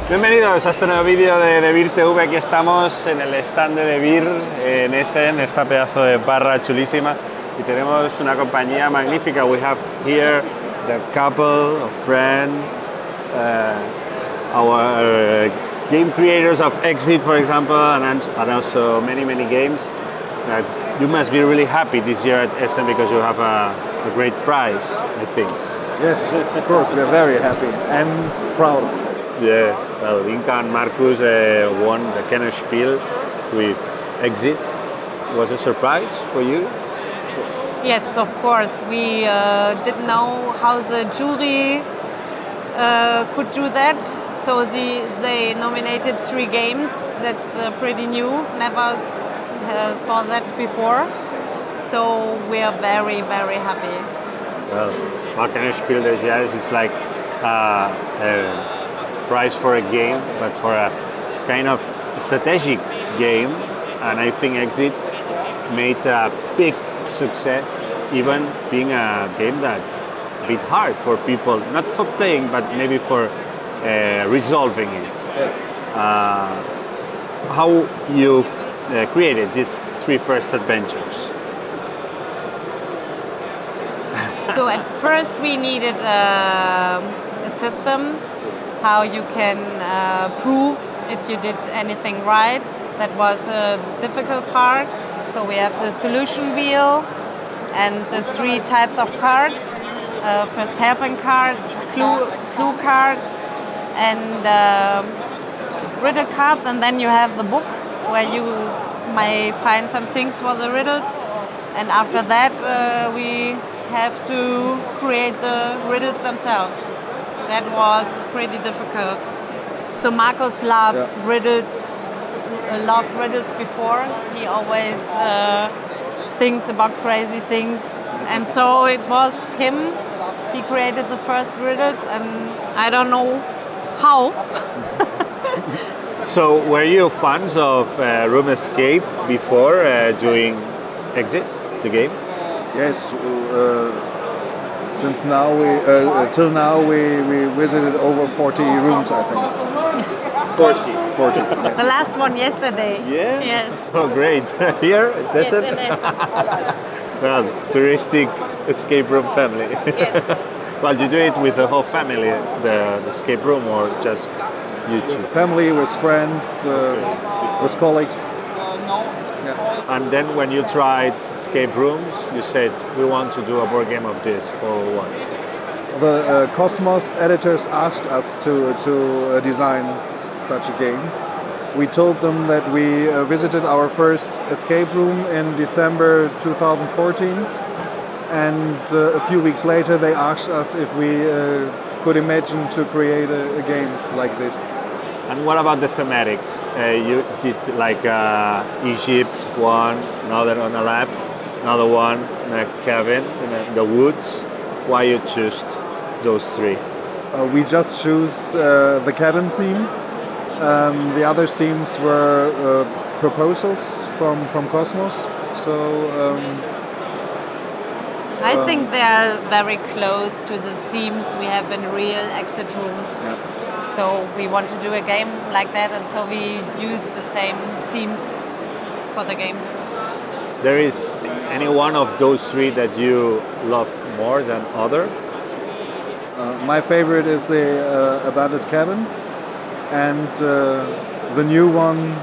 Bienvenidos a este nuevo vídeo de Devir TV. Aquí estamos en el stand de Devir en Essen, esta pedazo de barra chulísima, y tenemos una compañía magnífica. We have here the couple of Brand, our game creators of Exit, for example, and also many games. You must be really happy this year at Essen because you have a great prize, I think. Yes, of course, we are very happy and proud of it. Yeah, well, Inka and Markus won the Feria Spiel with Exit. Was a surprise for you? Yes, of course. We didn't know how the jury could do that. So they nominated 3 games. That's pretty new. Never saw that before. So we are very happy. Well, Feria Spiel is like a prize for a game, but for a kind of strategic game. And I think Exit made a big success, even being a game that's a bit hard for people, not for playing, but maybe for resolving it. Yes. How you created these 3 first adventures? So at first we needed a system how you can prove if you did anything right. That was a difficult part. So we have the solution wheel and the 3 types of cards. First helping cards, clue cards, and riddle cards, and then you have the book where you may find some things for the riddles. And after that we have to create the riddles themselves. That was pretty difficult. So Markus loves riddles, loved riddles before. He always thinks about crazy things. And so it was him. He created the first riddles, and I don't know how. So were you fans of Room Escape before doing Exit, the game? Yes, since now till now we visited over 40 rooms, I think. 40. The last one yesterday. Yeah? Yes. Oh, great. Here at Essen? Yes, in Essen. Well, touristic escape room family. Yes. Well, you do it with the whole family, the escape room, or just you two? Family, with friends, with colleagues. Yeah. And then when you tried escape rooms, you said, we want to do a board game of this, or what? The Cosmos editors asked us to design such a game. We told them that we visited our first escape room in December 2014, and a few weeks later they asked us if we could imagine to create a game like this. And what about the thematics? You did like Egypt one, another on a lab, another one in a cabin in the woods. Why you choose those 3? We just choose the cabin theme. The other themes were proposals from Cosmos. So I think they are very close to the themes we have in real exit rooms. Yeah. So we want to do a game like that, and so we use the same themes for the games. There is any one of those 3 that you love more than other? My favorite is the Abandoned Cabin, and the new one,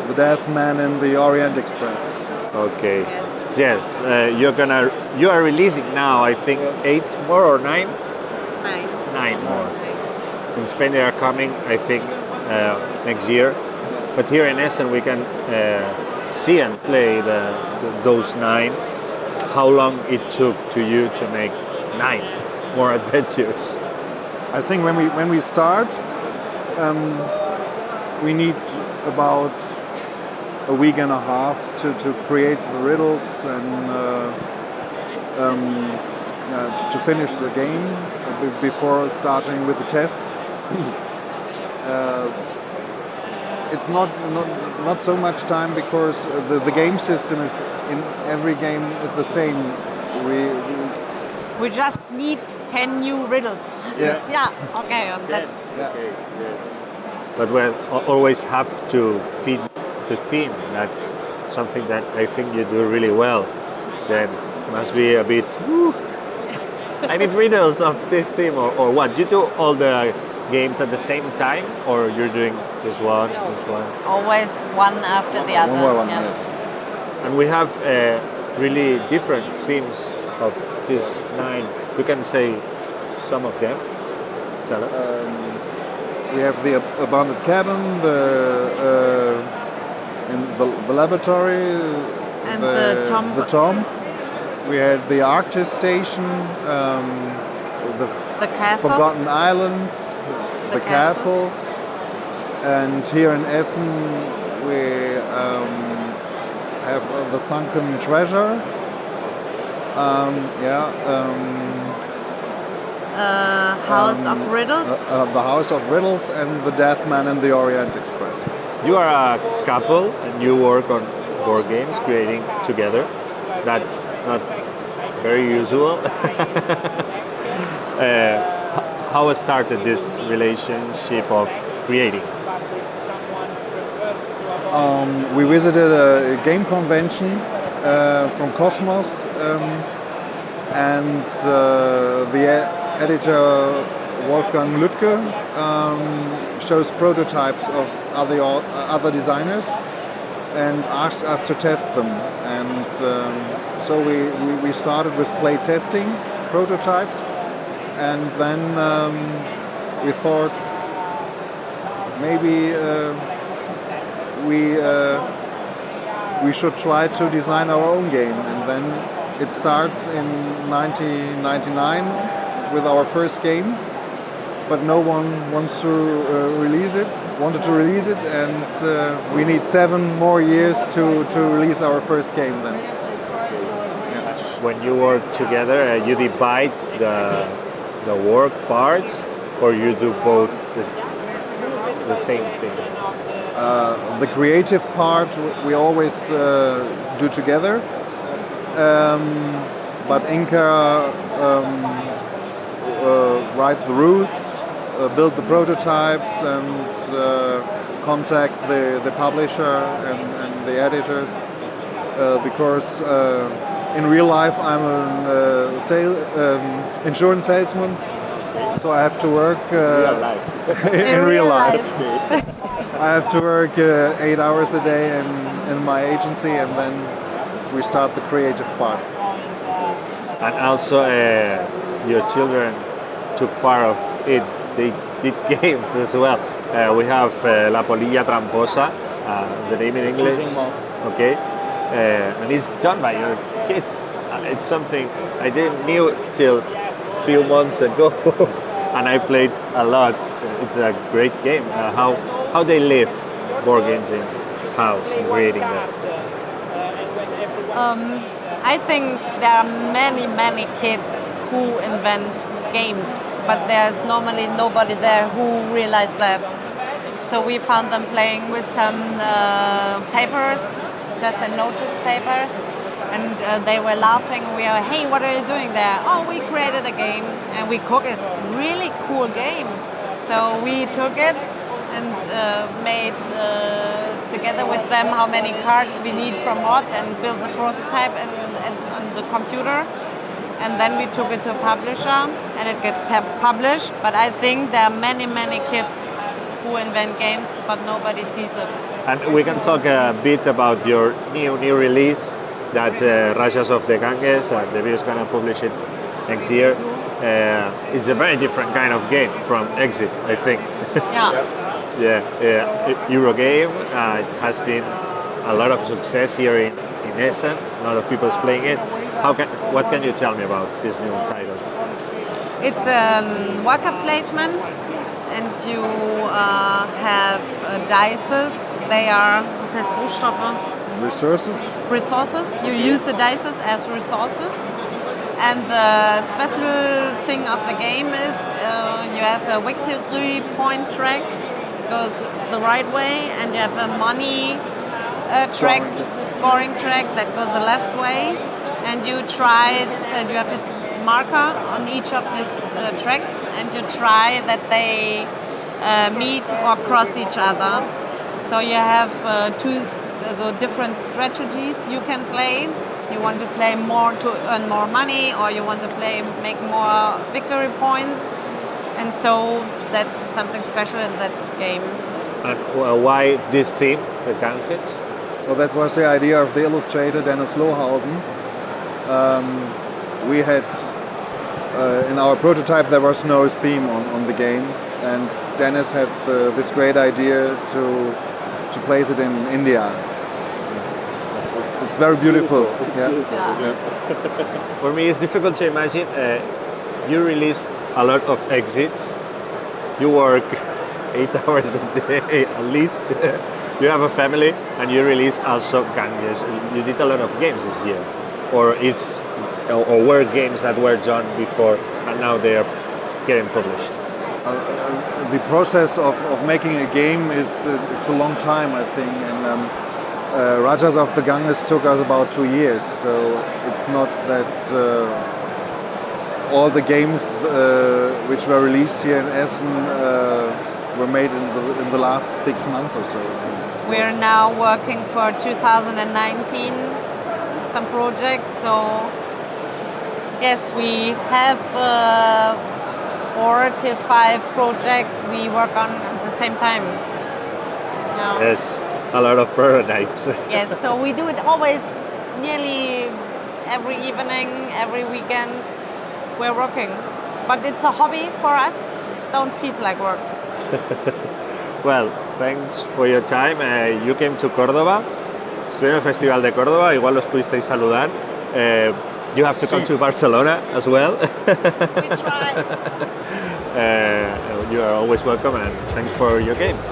the Death Man in the Orient Express. Okay. Yes. You are releasing now, I think, 8 more or 9? 9 more. In Spain they are coming, I think, next year. But here in Essen we can see and play those 9. How long it took to you to make 9 more adventures? I think when we start, we need about a week and a half to create the riddles and to finish the game before starting with the tests. It's not so much time because the game system is in every game is the same. We just need 10 new riddles. Yeah. Yeah, okay. And that's, Yeah. Okay, yes. But we always have to feed the theme. That's something that I think you do really well. Then must be a bit, "Woo, I need riddles of this theme," or what? You do all the games at the same time, or you're doing just one, just one? always one after the other. One by one, yes. yes. And we have really different themes of this 9. You can say some of them. Tell us. We have the abandoned cabin, the laboratory, And the tomb. the tomb. We had the Arctic station, The castle. Forgotten Island, The the castle, and here in Essen we have the sunken treasure. House of Riddles. The House of Riddles and the Death Man in the Orient Express. You are a couple and you work on board games, creating together. That's not very usual. How started this relationship of creating? We visited a game convention from Cosmos, and the editor Wolfgang Lüttke shows prototypes of other designers and asked us to test them. And so we started with play testing prototypes, and then we thought maybe we should try to design our own game. And then it starts in 1999 with our first game, but no one wanted to release it, and we need 7 more years to release our first game then. When you work together, you divide the work parts, or you do both the same things? The creative part we always do together, but Inka write the rules, build the prototypes, and contact the publisher and the editors, because in real life I'm an insurance salesman, so I have to work Real life. in real life. I have to work 8 hours a day in my agency, and then we start the creative part. And also, your children took part of it. They did games as well. We have La Polilla Tramposa, the name in English. Cheating Mob. Okay, and it's done by your kids. It's something I didn't knew till a few months ago, and I played a lot. It's a great game. How they live board games in house and creating them. I think there are many kids who invent games, but there's normally nobody there who realizes that. So we found them playing with some papers, just a notice papers, and they were laughing. We were, hey, what are you doing there? Oh, we created a game, and we cook a really cool game. So we took it and made together with them how many cards we need from what, and built the prototype and on the computer. And then we took it to a publisher and it got published. But I think there are many kids who invent games, but nobody sees it. And we can talk a bit about your new release, that's Rajas of the Ganges. Devir is going to publish it next year. It's a very different kind of game from Exit, I think. Yeah. Euro game. It has been a lot of success here in Essen. A lot of people is playing it. What can you tell me about this new title? It's a worker placement, and you have dices. They are, was heißt Rohstoffe? Resources. You use the dices as resources. And the special thing of the game is you have a victory point track, goes the right way, and you have a money scoring track that goes the left way. And you try, you have marker on each of these tracks, and you try that they meet or cross each other. So you have two different strategies you can play. You want to play more to earn more money, or you want to make more victory points. And so that's something special in that game. And why this theme, the Ganges? Well, that was the idea of the illustrator Dennis Lohausen. We had, in our prototype, there was no theme on the game, and Dennis had this great idea to place it in India. It's very beautiful. It's beautiful. Yeah. For me, it's difficult to imagine. You released a lot of exits. You work 8 hours a day at least. You have a family, and you release also Ganges. You did a lot of games this year, or were games that were done before, and now they are getting published. The process of making a game it's a long time, I think, and Rajas of the Ganges took us about 2 years, so it's not that all the games which were released here in Essen were made in the last 6 months or so. We are now working for 2019, some projects, so yes, we have 4 to 5 projects we work on at the same time. No. Yes, a lot of prototypes. Yes, so we do it always, nearly every evening, every weekend. We're working, but it's a hobby for us. Don't feel like work. Well, thanks for your time. You came to Córdoba. Estuve en el Festival de Córdoba. Igual los pudisteis saludar. You have to come to Barcelona as well. We try. You are always welcome, and thanks for your games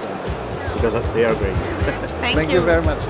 because they are great. Thank Thank you very much.